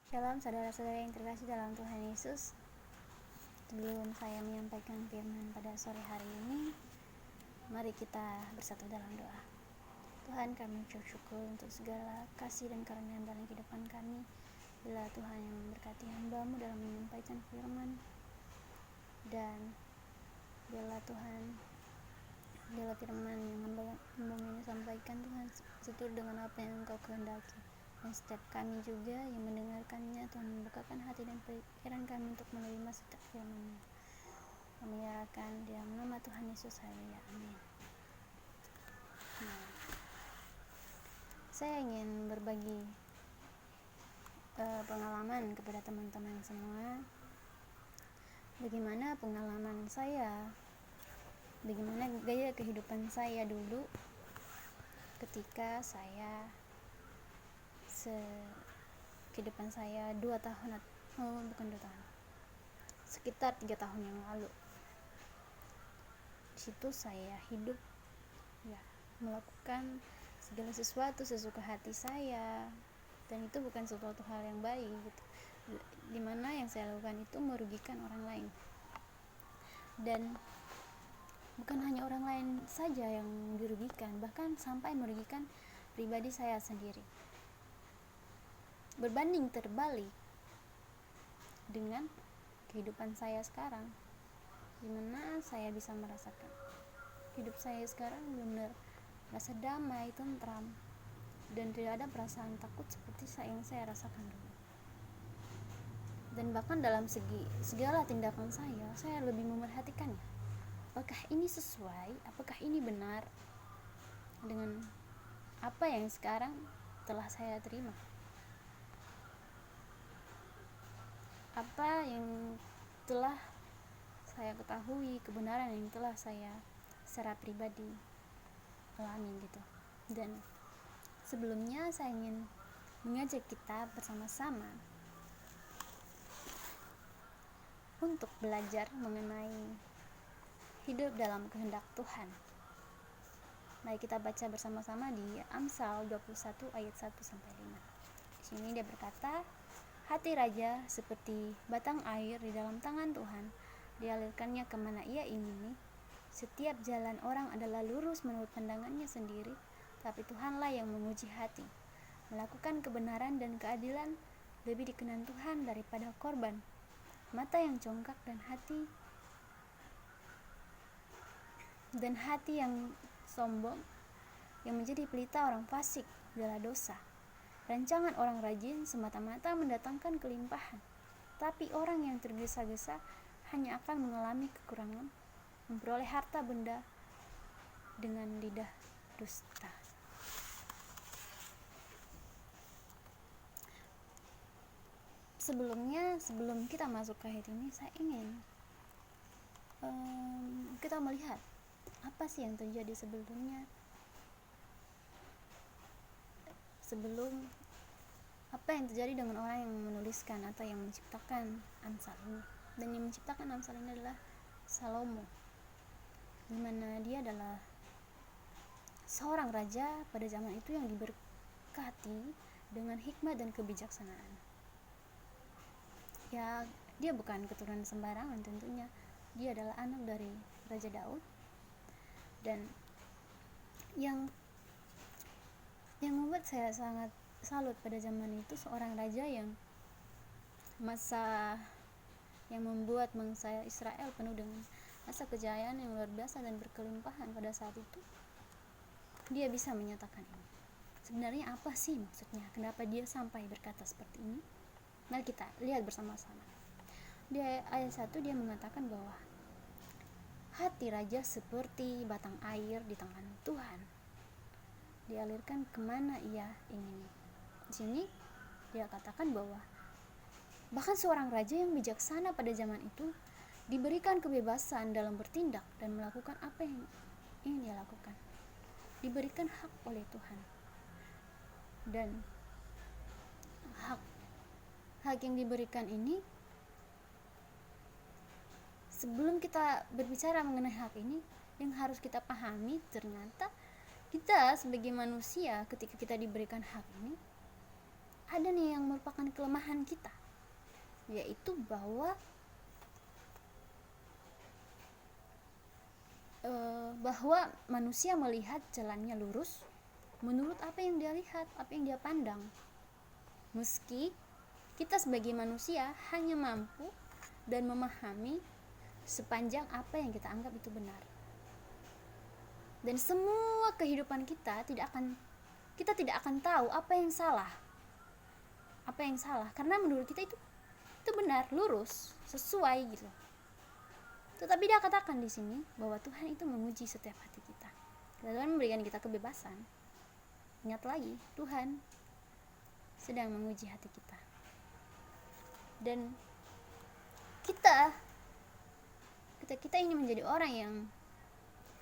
Shalom saudara-saudara yang terkasih dalam Tuhan Yesus. Sebelum saya menyampaikan firman pada sore hari ini, mari kita bersatu dalam doa. Tuhan, kami ucap syukur untuk segala kasih dan karunia dalam kehidupan kami. Bila Tuhan yang memberkati hamba-Mu dalam menyampaikan firman, dan bila Tuhan, bila firman yang hamba-Mu ini sampaikan, Tuhan, seturut dengan apa yang Engkau kehendaki. Dan setiap kami juga yang mendengarkannya, Tuhan membukakan hati dan pikiran kami untuk menerima setiap firman-Mu. Kami menyerahkan di dalam nama Tuhan Yesus, haleluya, amin. Nah, saya ingin berbagi pengalaman kepada teman-teman semua. Bagaimana pengalaman saya, bagaimana gaya kehidupan saya dulu ketika saya kehidupan saya 2 tahun, bukan 2 tahun, sekitar 3 tahun yang lalu. Di situ saya hidup melakukan segala sesuatu sesuka hati saya, dan itu bukan sesuatu hal yang baik gitu. Dimana yang saya lakukan itu merugikan orang lain, dan bukan hanya orang lain saja yang dirugikan, bahkan sampai merugikan pribadi saya sendiri. Berbanding terbalik dengan kehidupan saya sekarang, dimana saya bisa merasakan hidup saya sekarang benar-benar rasa damai, tentram, dan tidak ada perasaan takut seperti yang saya rasakan dulu. Dan bahkan dalam segala tindakan saya lebih memerhatikannya. Apakah ini sesuai? Apakah ini benar dengan apa yang sekarang telah saya terima? Apa yang telah saya ketahui, kebenaran yang telah saya secara pribadi alami gitu. Dan sebelumnya saya ingin mengajak kita bersama-sama untuk belajar mengenai hidup dalam kehendak Tuhan. Mari kita baca bersama-sama di Amsal 21 ayat 1-5. Di sini dia berkata, hati raja seperti batang air di dalam tangan Tuhan, dialirkannya kemana ia ingini. Setiap jalan orang adalah lurus menurut pandangannya sendiri, tapi Tuhanlah yang menguji hati. Melakukan kebenaran dan keadilan lebih dikenan Tuhan daripada korban. Mata yang congkak dan hati yang sombong, yang menjadi pelita orang fasik adalah dosa. Rancangan orang rajin semata-mata mendatangkan kelimpahan, tapi orang yang tergesa-gesa hanya akan mengalami kekurangan, memperoleh harta benda dengan lidah dusta. Sebelum kita masuk ke ayat ini, saya ingin kita melihat apa sih yang terjadi sebelum apa yang terjadi dengan orang yang menuliskan atau yang menciptakan Amsal ini. Dan yang menciptakan Amsal ini adalah Salomo, dimana dia adalah seorang raja pada zaman itu yang diberkati dengan hikmat dan kebijaksanaan. Ya, dia bukan keturunan sembarangan tentunya. Dia adalah anak dari Raja Daud. Dan yang membuat saya sangat salut pada zaman itu, seorang raja yang membuat bangsa Israel penuh dengan masa kejayaan yang luar biasa dan berkelimpahan pada saat itu. Dia bisa menyatakan ini. Sebenarnya apa sih maksudnya? Kenapa dia sampai berkata seperti ini? Mari kita lihat bersama-sama. Di ayat 1 dia mengatakan bahwa hati raja seperti batang air di tangan Tuhan, dialirkan kemana ia ingin. Di sini dia katakan bahwa bahkan seorang raja yang bijaksana pada zaman itu diberikan kebebasan dalam bertindak dan melakukan apa yang ingin dia lakukan. Diberikan hak oleh Tuhan. Dan hak yang diberikan ini, sebelum kita berbicara mengenai hak ini, yang harus kita pahami, ternyata kita sebagai manusia ketika kita diberikan hak ini, ada nih yang merupakan kelemahan kita, yaitu bahwa manusia melihat jalannya lurus menurut apa yang dia lihat, apa yang dia pandang, meski kita sebagai manusia hanya mampu dan memahami sepanjang apa yang kita anggap itu benar. Dan semua kehidupan kita tidak akan tahu apa yang salah, karena menurut kita itu benar, lurus, sesuai gitu. Tetapi dia katakan di sini bahwa Tuhan itu menguji setiap hati kita. Tuhan memberikan kita kebebasan. Ingat lagi, Tuhan sedang menguji hati kita. Dan kita ingin menjadi orang yang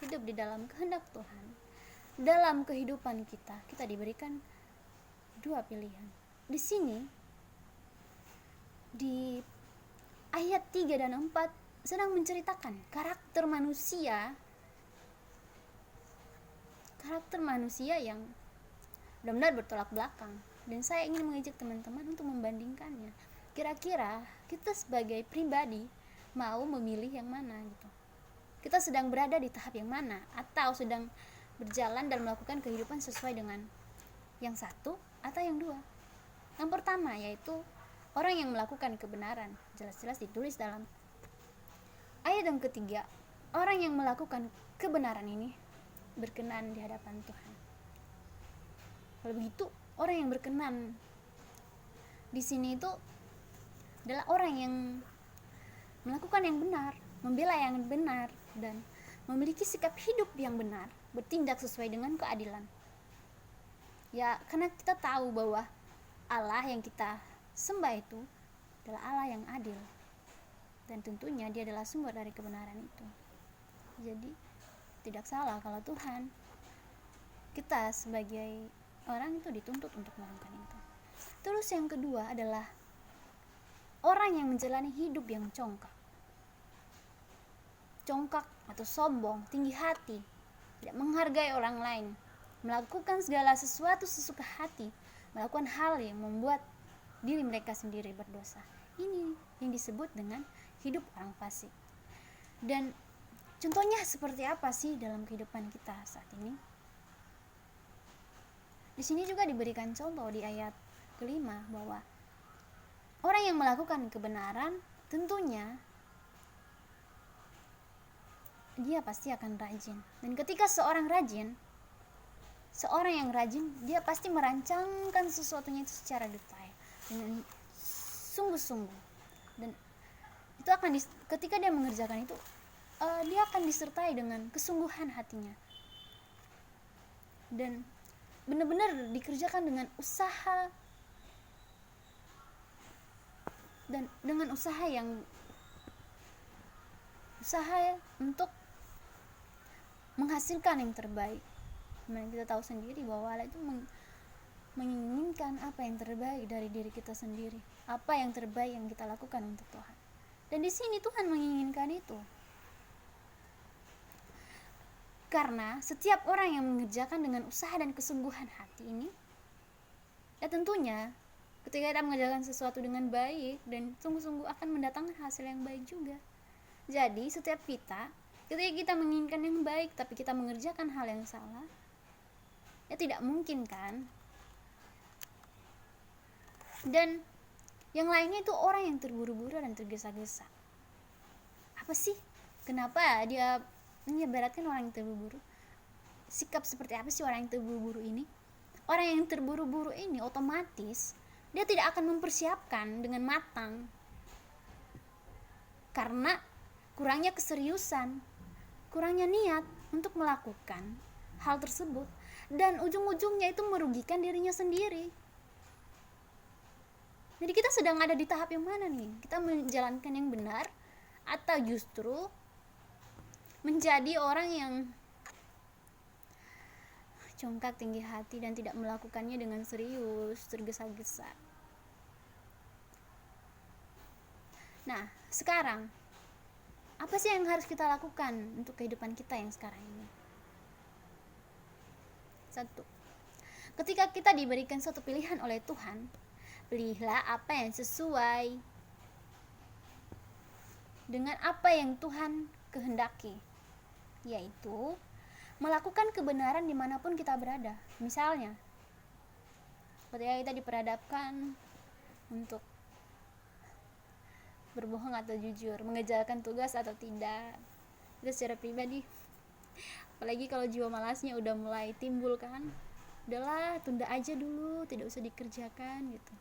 hidup di dalam kehendak Tuhan. Dalam kehidupan kita diberikan dua pilihan. Di sini di ayat 3 dan 4 sedang menceritakan karakter manusia yang benar-benar bertolak belakang. Dan saya ingin mengajak teman-teman untuk membandingkannya. Kira-kira kita sebagai pribadi mau memilih yang mana gitu. Kita sedang berada di tahap yang mana, atau sedang berjalan dan melakukan kehidupan sesuai dengan yang satu atau yang dua. Yang pertama yaitu orang yang melakukan kebenaran. Jelas-jelas ditulis dalam ayat yang ketiga, orang yang melakukan kebenaran ini berkenan di hadapan Tuhan. Kalau begitu, orang yang berkenan di sini itu adalah orang yang melakukan yang benar, membela yang benar, dan memiliki sikap hidup yang benar, bertindak sesuai dengan keadilan. Ya, karena kita tahu bahwa Allah yang kita sembah itu adalah Allah yang adil. Dan tentunya dia adalah sumber dari kebenaran itu. Jadi tidak salah kalau Tuhan, kita sebagai orang itu dituntut untuk melakukan itu. Terus yang kedua adalah orang yang menjalani hidup yang congkak atau sombong, tinggi hati, tidak menghargai orang lain, melakukan segala sesuatu sesuka hati, melakukan hal yang membuat diri mereka sendiri berdosa. Ini yang disebut dengan hidup orang fasik. Dan contohnya seperti apa sih dalam kehidupan kita saat ini? Di sini juga diberikan contoh di ayat kelima bahwa orang yang melakukan kebenaran tentunya dia pasti akan rajin. Dan ketika seorang yang rajin, dia pasti merancangkan sesuatunya itu secara detail dengan sungguh-sungguh. Dan itu ketika dia mengerjakan itu, dia akan disertai dengan kesungguhan hatinya. Dan benar-benar dikerjakan dengan usaha, dan dengan usaha untuk menghasilkan yang terbaik. Memang kita tahu sendiri bahwa Allah itu menginginkan apa yang terbaik dari diri kita sendiri, apa yang terbaik yang kita lakukan untuk Tuhan. Dan di sini Tuhan menginginkan itu. Karena setiap orang yang mengerjakan dengan usaha dan kesungguhan hati ini, ya tentunya ketika kita mengerjakan sesuatu dengan baik dan sungguh-sungguh akan mendatangkan hasil yang baik juga. Jadi setiap kita, ketika kita menginginkan yang baik tapi kita mengerjakan hal yang salah, ya tidak mungkin kan. Dan yang lainnya itu orang yang terburu-buru dan tergesa-gesa. Apa sih? Kenapa dia menyebaratkan orang yang terburu-buru? Sikap seperti apa sih orang yang terburu-buru ini? Orang yang terburu-buru ini otomatis dia tidak akan mempersiapkan dengan matang. Karena kurangnya keseriusan, kurangnya niat untuk melakukan hal tersebut, dan ujung-ujungnya itu merugikan dirinya sendiri. Jadi kita sedang ada di tahap yang mana nih? Kita menjalankan yang benar atau justru menjadi orang yang congkak, tinggi hati, dan tidak melakukannya dengan serius, tergesa-gesa. Nah, sekarang apa sih yang harus kita lakukan untuk kehidupan kita yang sekarang ini? 1. Ketika kita diberikan suatu pilihan oleh Tuhan, Pilihlah apa yang sesuai dengan apa yang Tuhan kehendaki, yaitu melakukan kebenaran dimanapun kita berada. Misalnya, ketika kita diperhadapkan untuk berbohong atau jujur, mengerjakan tugas atau tidak, itu secara pribadi, apalagi kalau jiwa malasnya udah mulai timbul kan, udahlah tunda aja dulu, tidak usah dikerjakan gitu.